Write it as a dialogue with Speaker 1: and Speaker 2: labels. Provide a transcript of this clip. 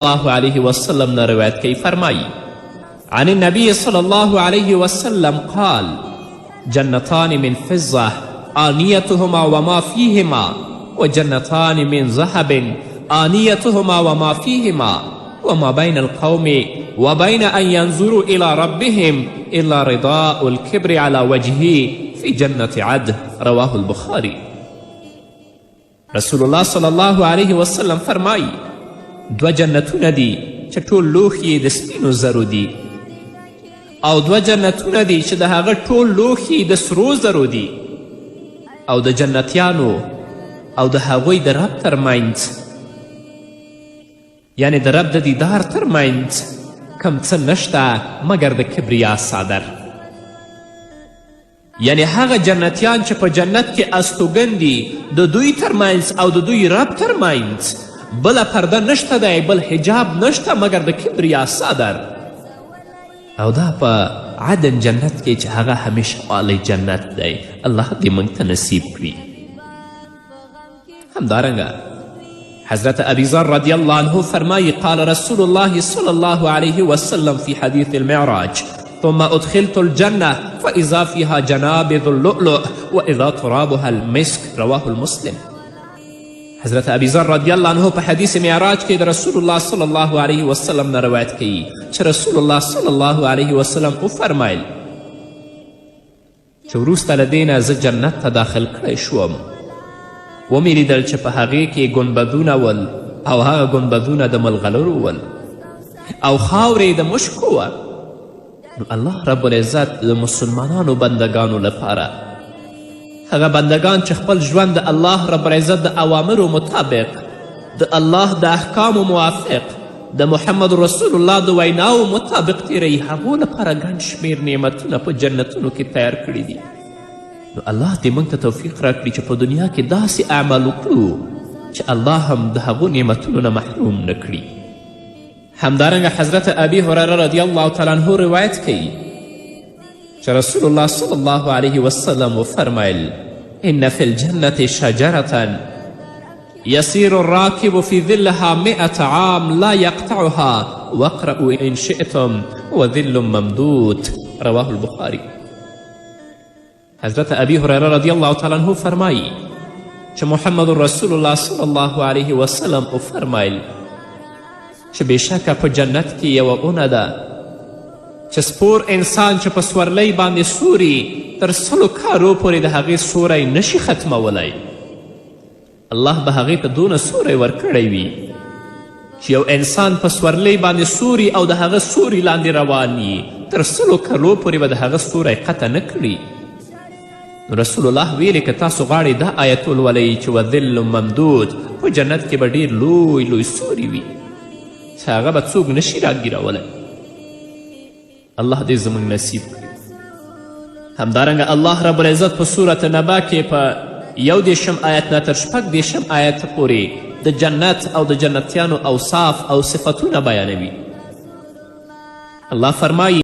Speaker 1: الله عليه وسلم نه روایت کوي فرمایي عن النبي صلى الله عليه وسلم قال جنتان من فضة آنيتهما وما فيهما وجنتان من ذهب آنيتهما وما فيهما وما بين القوم وبين أن ينظروا إلى ربهم إلا رضاء الكبر على وجهه في جنة عدن رواه البخاري. رسول الله صلی الله علیه وسلم فرمایي دوه جنتونه دي چې ټول لوښي د سپینو زرو دي او دوه جنتونه دي چې د هغه ټول لوښي د سرو زرو دي او د جنتیانو او د هغوی د رب ترمنځ یعنی د رب د دیدار ترمنځ کم څه نشته مګر د کبریا صادر. یعنی هغه جنتیان چې په جنت کې استوګن دي د دوی ترمنځ او د دوی رب ترمنځ بله پرده نشته دی، بل حجاب نشته مګر د کبریا صادر، او دا په عدن جنت کې چې هغه همیشه والی جنت دی. الله دې موږ ته نصیب کړي. همدارنګه حضرت ابي ذر رضی الله عنه فرمایي قال رسول الله صلی الله علیه وسلم في حديث المعراج ثم ادخلت الجنة فإذا فيها جنابذ اللؤلؤ وإذا ترابها المسك رواه المسلم. حضرت ابي ذر رضی الله عنه په حدیث معراج کې د رسول الله صلی الله علیه وسلم نه روایت کوي چې رسول الله صلی الله علیه وسلم وفرمیل چې وروسته له دې نه زه جنت ته داخل کړی شوم، ومې لیدل چې په هغې کې ګنبدونه ول او هغه ګنبدونه د ملغلرو ول او خاورې د مشکو وه. نو الله رب العزت د مسلمانانو بندگانو لپاره هغه بندگان چې خپل ژوند د الله رب العزت د اوامرو مطابق د الله د احکامو موافق د محمد رسول الله د ویناو مطابق تیروي، هغو لپاره ګڼ شمېر نعمتونه په جنتونو کې تیار کړي دي. نو الله دې موږ ته توفیق راکړي چې په دنیا کې داسې اعمال وکړو چې الله هم د هغو نعمتونو نه محروم نه کړي. همدارنګه حضرت ابي هریره رضی الله تعالی عنه روایت کوي چې رسول الله صلی الله علیه وسلم وفرمیل ان فی الجنة شجرة يسير الراكب في ظلها 100 عام لا يقطعها واقرأوا إن شئتم وظل ممدود رواه البخاري. حضرت ابي هریره رضی الله تعالی عنه فرمایي چې محمد رسول الله صلی الله علیه وسلم وفرمیل چې بېشکه په جنت کې یوه اونه ده چې سپور انسان چې په سورلۍ باندې سوري تر 100 کالو پورې د هغې سوری نشي ختمولی. الله به هغې ته دونه سوری ورکړی وي چې یو انسان په سورلۍ باندې سوري او د هغه سوري لاندې روان وي تر 100 کالو پورې به د هغه سوری قطع نه کړي. رسول الله ویلې که تاسو غواړئ دا آیت ولولئ چې وظل ممدود په جنت کې به ډیر لوی لوی سوري وي چې هغه به څوک نشي راګیرولی. الله دې زموږ نصیب کړي. همدارنګه الله رب العزت په صورت نبا کې په 11 آیت نه تر 16 آیت پورې د جنت او د جنتیانو اوصاف او صفتونه بیانوي. الله فرمایي